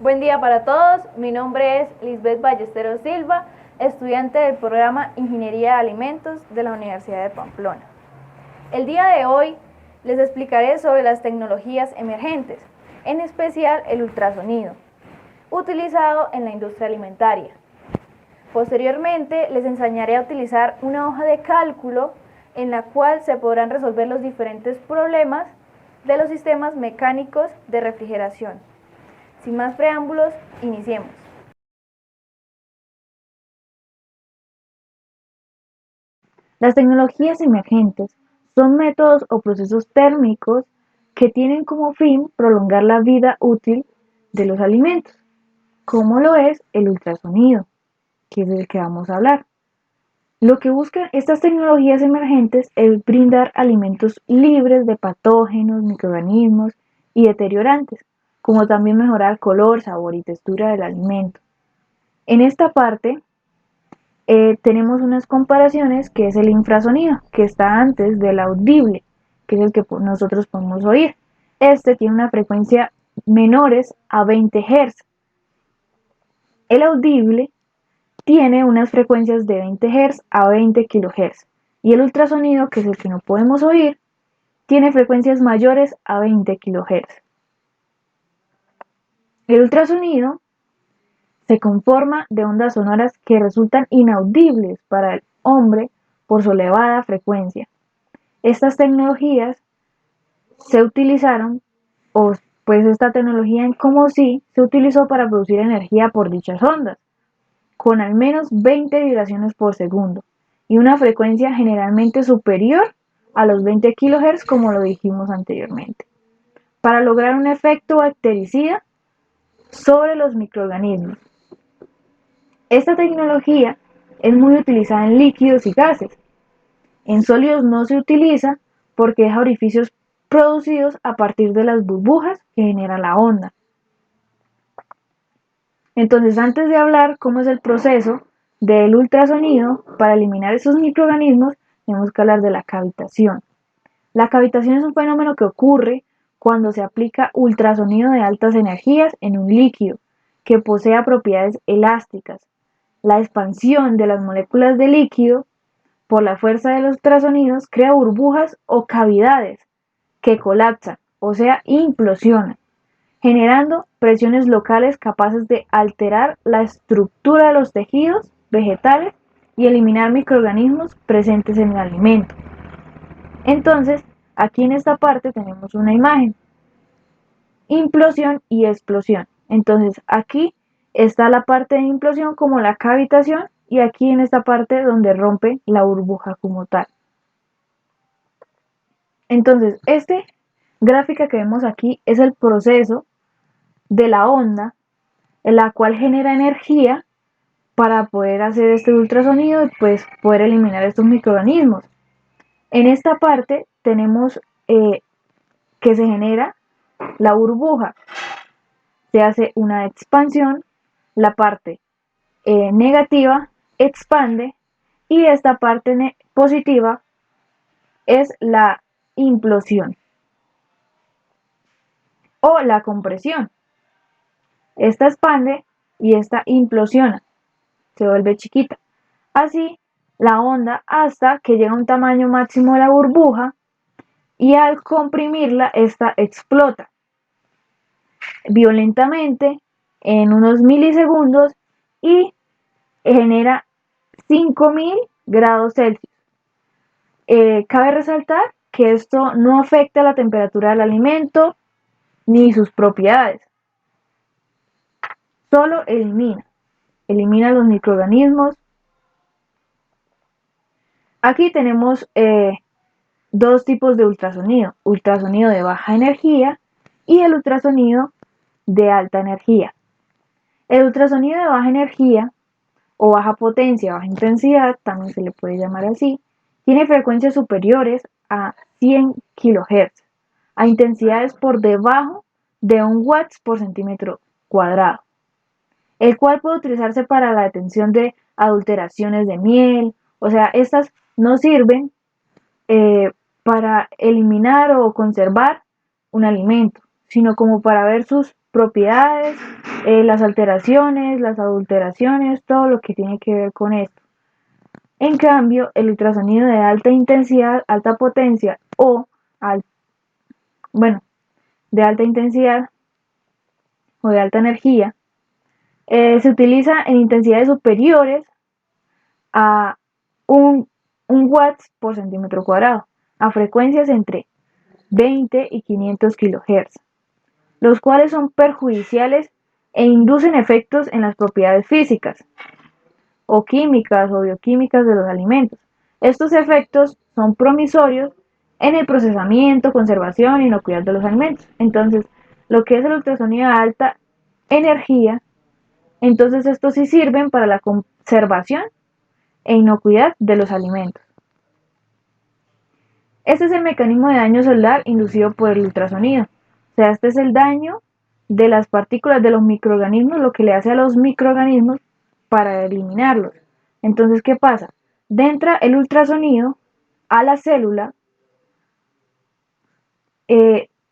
Buen día para todos, mi nombre es Lisbeth Ballesteros Silva, estudiante del programa Ingeniería de Alimentos de la Universidad de Pamplona. El día de hoy les explicaré sobre las tecnologías emergentes, en especial el ultrasonido, utilizado en la industria alimentaria. Posteriormente les enseñaré a utilizar una hoja de cálculo en la cual se podrán resolver los diferentes problemas de los sistemas mecánicos de refrigeración. Sin más preámbulos, iniciemos. Las tecnologías emergentes son métodos o procesos térmicos que tienen como fin prolongar la vida útil de los alimentos, como lo es el ultrasonido, que es del que vamos a hablar. Lo que buscan estas tecnologías emergentes es brindar alimentos libres de patógenos, microorganismos y deteriorantes, como también mejorar color, sabor y textura del alimento. En esta parte tenemos unas comparaciones que es el infrasonido, que está antes del audible, que es el que nosotros podemos oír. Este tiene una frecuencia menores a 20 Hz. El audible tiene unas frecuencias de 20 Hz a 20 kHz. Y el ultrasonido, que es el que no podemos oír, tiene frecuencias mayores a 20 kHz. El ultrasonido se conforma de ondas sonoras que resultan inaudibles para el hombre por su elevada frecuencia. Estas tecnologías se utilizaron, o pues esta tecnología en como sí se utilizó para producir energía por dichas ondas, con al menos 20 vibraciones por segundo y una frecuencia generalmente superior a los 20 kHz como lo dijimos anteriormente, para lograr un efecto bactericida sobre los microorganismos. Esta tecnología es muy utilizada en líquidos y gases. En sólidos no se utiliza porque deja orificios producidos a partir de las burbujas que genera la onda. Entonces, antes de hablar cómo es el proceso del ultrasonido para eliminar esos microorganismos, tenemos que hablar de la cavitación. La cavitación es un fenómeno que ocurre cuando se aplica ultrasonido de altas energías en un líquido que posea propiedades elásticas. La expansión de las moléculas de líquido por la fuerza de los ultrasonidos crea burbujas o cavidades que colapsan, o sea, implosionan, generando presiones locales capaces de alterar la estructura de los tejidos vegetales y eliminar microorganismos presentes en el alimento. Entonces, aquí en esta parte tenemos una imagen, implosión y explosión. Entonces, aquí está la parte de implosión como la cavitación y aquí en esta parte donde rompe la burbuja como tal. Entonces, esta gráfica que vemos aquí es el proceso de la onda en la cual genera energía para poder hacer este ultrasonido y pues poder eliminar estos microorganismos. En esta parte tenemos que se genera la burbuja, se hace una expansión, la parte negativa expande y esta parte positiva es la implosión o la compresión. Esta expande y esta implosiona, se vuelve chiquita. Así la onda hasta que llega a un tamaño máximo de la burbuja y al comprimirla esta explota violentamente en unos milisegundos y genera 5000 grados Celsius. Cabe resaltar que esto no afecta la temperatura del alimento ni sus propiedades, solo elimina los microorganismos. Aquí tenemos dos tipos de ultrasonido de baja energía y el ultrasonido de alta energía. El ultrasonido de baja energía o baja potencia, baja intensidad, también se le puede llamar así, tiene frecuencias superiores a 100 kHz, a intensidades por debajo de 1 watts por centímetro cuadrado, el cual puede utilizarse para la detención de adulteraciones de miel, o sea, estas no sirven para eliminar o conservar un alimento, sino como para ver sus propiedades las alteraciones, las adulteraciones, todo lo que tiene que ver con esto. En cambio, el ultrasonido de alta intensidad, alta potencia o al, bueno, de alta intensidad o de alta energía se utiliza en intensidades superiores a un watts por centímetro cuadrado, a frecuencias entre 20 y 500 kHz, los cuales son perjudiciales e inducen efectos en las propiedades físicas o químicas o bioquímicas de los alimentos. Estos efectos son promisorios en el procesamiento, conservación y inocuidad de los alimentos. Entonces, lo que es el ultrasonido de alta energía, entonces estos sí sirven para la conservación e inocuidad de los alimentos. Este es el mecanismo de daño celular inducido por el ultrasonido. O sea, este es el daño de las partículas de los microorganismos, lo que le hace a los microorganismos para eliminarlos. Entonces, ¿qué pasa? Entra el ultrasonido a la célula,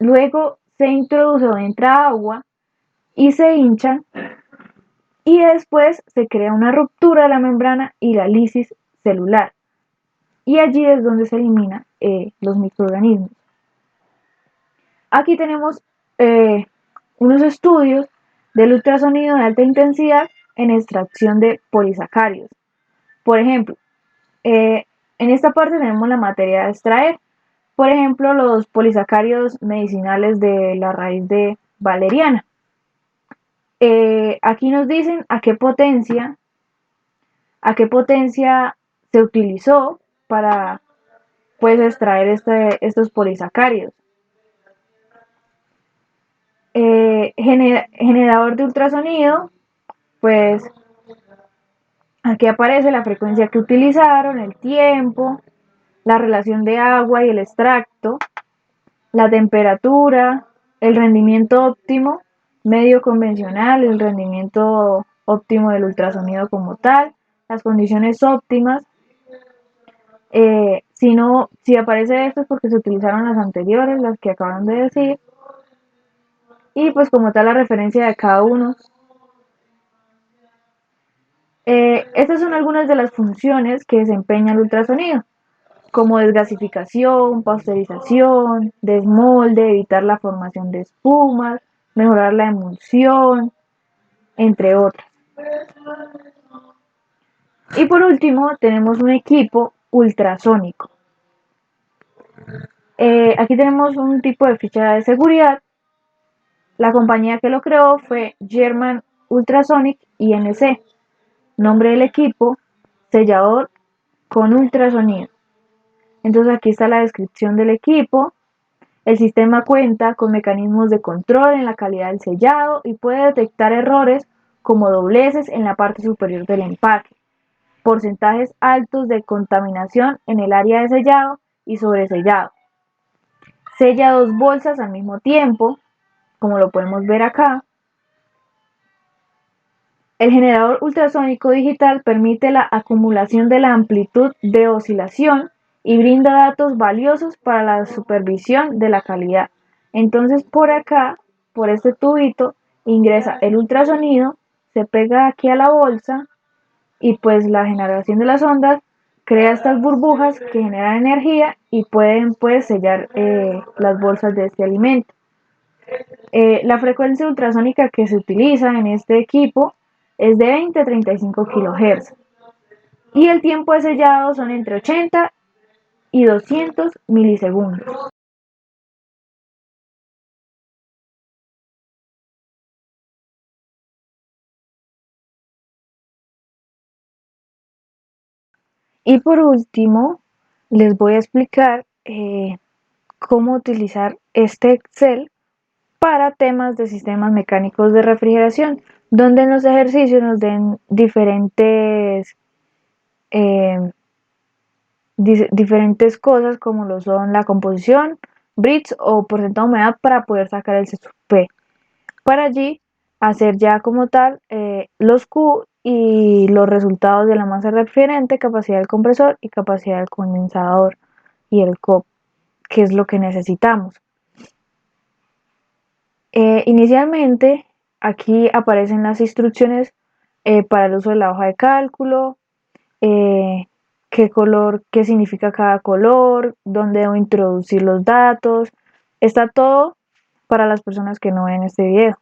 luego se introduce o entra agua y se hinchan y después se crea una ruptura de la membrana y la lisis celular. Y allí es donde se eliminan los microorganismos. Aquí tenemos unos estudios del ultrasonido de alta intensidad en extracción de polisacáridos. Por ejemplo, en esta parte tenemos la materia a extraer. Por ejemplo, los polisacáridos medicinales de la raíz de valeriana. Aquí nos dicen a qué potencia se utilizó para pues extraer estos polisacáridos. Generador de ultrasonido, pues aquí aparece la frecuencia que utilizaron, el tiempo, la relación de agua y el extracto, la temperatura, el rendimiento óptimo, medio convencional, el rendimiento óptimo del ultrasonido como tal, las condiciones óptimas. Si aparece esto es porque se utilizaron las anteriores, las que acaban de decir, y pues como tal la referencia de cada uno. Estas son algunas de las funciones que desempeña el ultrasonido, como desgasificación, pasteurización, desmolde, evitar la formación de espumas, mejorar la emulsión, entre otras. Y por último, tenemos un equipo ultrasónico. Aquí tenemos un tipo de ficha de seguridad. La compañía que lo creó fue German Ultrasonic Inc. Nombre del equipo, sellador con ultrasonido. Entonces aquí está la descripción del equipo. El sistema cuenta con mecanismos de control en la calidad del sellado y puede detectar errores como dobleces en la parte superior del empaque, porcentajes altos de contaminación en el área de sellado y sobresellado. Sella dos bolsas al mismo tiempo, como lo podemos ver acá. El generador ultrasónico digital permite la acumulación de la amplitud de oscilación y brinda datos valiosos para la supervisión de la calidad. Entonces por acá, por este tubito, ingresa el ultrasonido, se pega aquí a la bolsa y pues la generación de las ondas crea estas burbujas que generan energía y pueden pues sellar las bolsas de este alimento. La frecuencia ultrasónica que se utiliza en este equipo es de 20 a 35 kHz y el tiempo de sellado son entre 80 y 200 milisegundos. Y por último, les voy a explicar cómo utilizar este Excel para temas de sistemas mecánicos de refrigeración, donde en los ejercicios nos den eh, diferentes cosas como lo son la composición, Brits o porcentaje de humedad para poder sacar el CSP. Para allí hacer ya como tal los Q y los resultados de la masa refrigerante, capacidad del compresor y capacidad del condensador y el COP, que es lo que necesitamos. Inicialmente aquí aparecen las instrucciones para el uso de la hoja de cálculo, qué color, qué significa cada color, dónde debo introducir los datos. Está todo para las personas que no ven este video.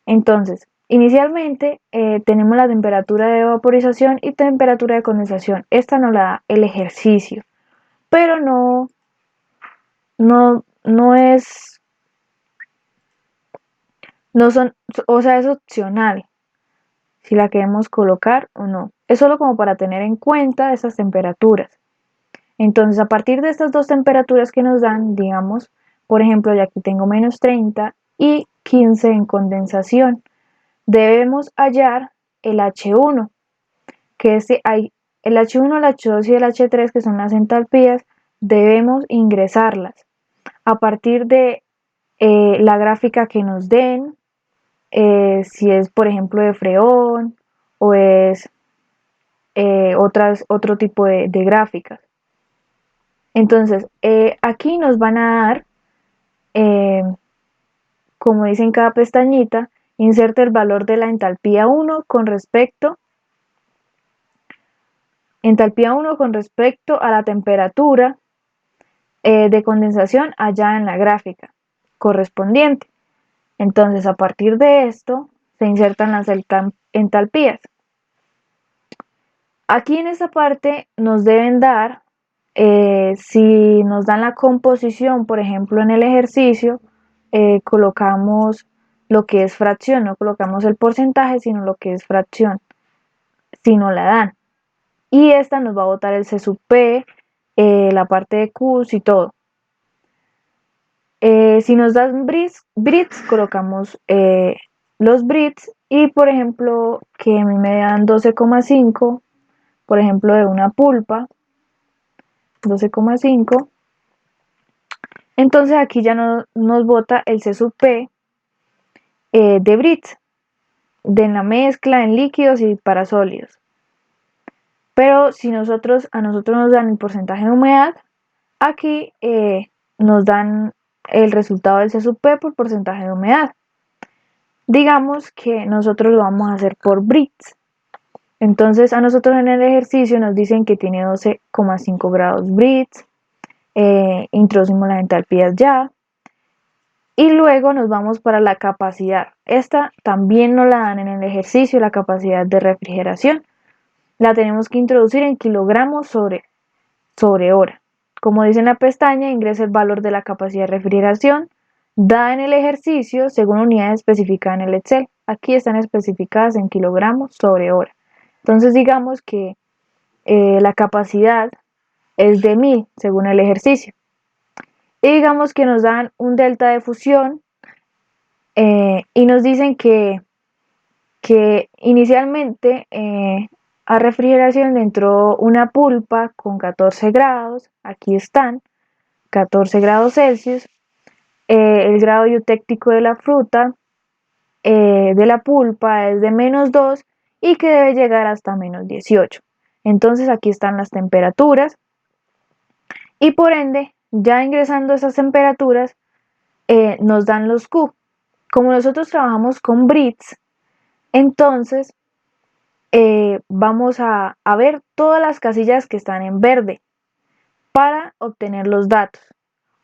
Entonces, inicialmente tenemos la temperatura de vaporización y temperatura de condensación. Esta nos la da el ejercicio, pero no es, no son, o sea, es opcional si la queremos colocar o no. Es solo como para tener en cuenta esas temperaturas. Entonces, a partir de estas dos temperaturas que nos dan, digamos, por ejemplo, ya aquí tengo menos 30 y 15 en condensación, debemos hallar el H1, que hay el H1, el H2 y el H3, que son las entalpías, debemos ingresarlas. A partir de la gráfica que nos den, si es, por ejemplo, de freón o es otro tipo de gráficas. Entonces, aquí nos van a dar, como dice en cada pestañita, inserte el valor de la entalpía 1 con respecto a la temperatura de condensación allá en la gráfica correspondiente. Entonces, a partir de esto, se insertan las entalpías. Aquí en esta parte nos deben dar, si nos dan la composición, por ejemplo, en el ejercicio, colocamos lo que es fracción, no colocamos el porcentaje, sino lo que es fracción, si no la dan. Y esta nos va a botar el C sub P, la parte de Qs y todo. Si nos dan Brits, colocamos los Brits y, por ejemplo, que a mí me dan 12,5, por ejemplo, de una pulpa, 12,5. Entonces aquí ya nos bota el C sub P de Brits, de la mezcla en líquidos y para sólidos. Pero si a nosotros nos dan el porcentaje de humedad, aquí nos dan el resultado del C sub P por porcentaje de humedad. Digamos que nosotros lo vamos a hacer por Brits. Entonces a nosotros en el ejercicio nos dicen que tiene 12,5 grados Brits. Introducimos las entalpías ya. Y luego nos vamos para la capacidad. Esta también nos la dan en el ejercicio, la capacidad de refrigeración. La tenemos que introducir en kilogramos sobre hora. Como dice en la pestaña, ingresa el valor de la capacidad de refrigeración dada en el ejercicio según unidades especificadas en el Excel. Aquí están especificadas en kilogramos sobre hora. Entonces digamos que la capacidad es de 1000 según el ejercicio. Y digamos que nos dan un delta de fusión y nos dicen que inicialmente a refrigeración le entró una pulpa con 14 grados, aquí están, 14 grados Celsius, el grado eutéctico de la fruta, de la pulpa es de -2 y que debe llegar hasta -18. Entonces aquí están las temperaturas y por ende, ya ingresando esas temperaturas, nos dan los Q. Como nosotros trabajamos con Brits, entonces vamos a ver todas las casillas que están en verde para obtener los datos.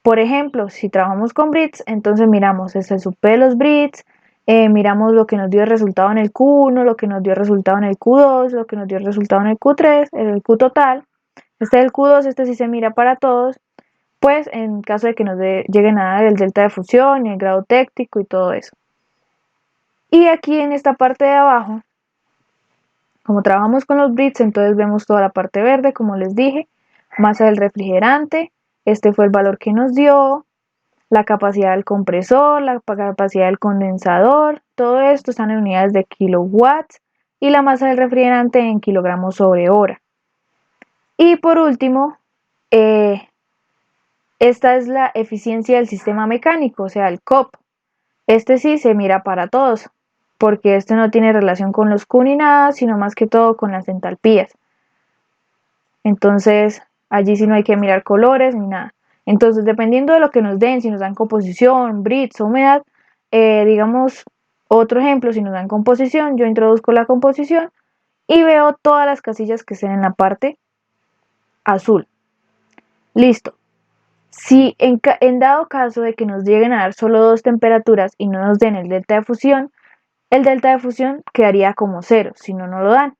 Por ejemplo, si trabajamos con Brits, entonces miramos el sub de los Brits, miramos lo que nos dio el resultado en el Q1, lo que nos dio el resultado en el Q2, lo que nos dio el resultado en el Q3, el Q total. Este es el Q2, este sí se mira para todos, pues en caso de que nos llegue nada del delta de fusión y el grado técnico y todo eso. Y aquí en esta parte de abajo, como trabajamos con los Brits, entonces vemos toda la parte verde, como les dije, masa del refrigerante, este fue el valor que nos dio, la capacidad del compresor, la capacidad del condensador, todo esto están en unidades de kilowatts y la masa del refrigerante en kilogramos sobre hora. Y por último, esta es la eficiencia del sistema mecánico, o sea, el COP. Este sí se mira para todos, porque este no tiene relación con los Q ni nada, sino más que todo con las entalpías. Entonces, allí sí no hay que mirar colores ni nada. Entonces, dependiendo de lo que nos den, si nos dan composición, Brits o humedad, digamos, Otro ejemplo, si nos dan composición, yo introduzco la composición y veo todas las casillas que estén en la parte azul. Listo. Si en dado caso de que nos lleguen a dar solo dos temperaturas y no nos den el delta de fusión quedaría como 0, si no, no lo dan.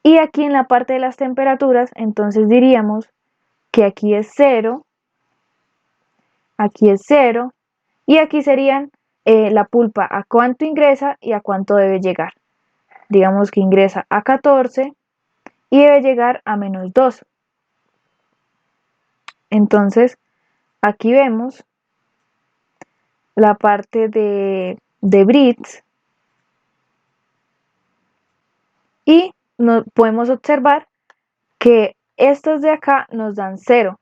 Y aquí en la parte de las temperaturas, entonces diríamos que aquí es 0, y aquí serían la pulpa a cuánto ingresa y a cuánto debe llegar. Digamos que ingresa a 14 y debe llegar a -2. Entonces, aquí vemos la parte de Brits y podemos observar que estos de acá nos dan 0.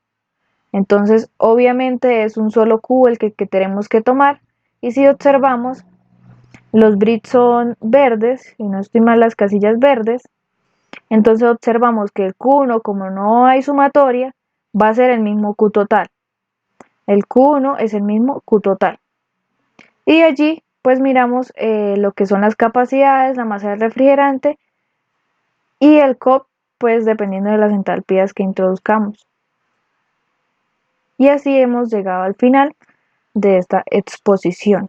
Entonces, obviamente es un solo cubo el que tenemos que tomar. Y si observamos, los Brits son verdes, y no estoy mal, las casillas verdes. Entonces observamos que el Q1, como no hay sumatoria, va a ser el mismo Q total. El Q1 es el mismo Q total. Y allí, pues miramos lo que son las capacidades, la masa del refrigerante y el COP, pues dependiendo de las entalpías que introduzcamos. Y así hemos llegado al final de esta exposición.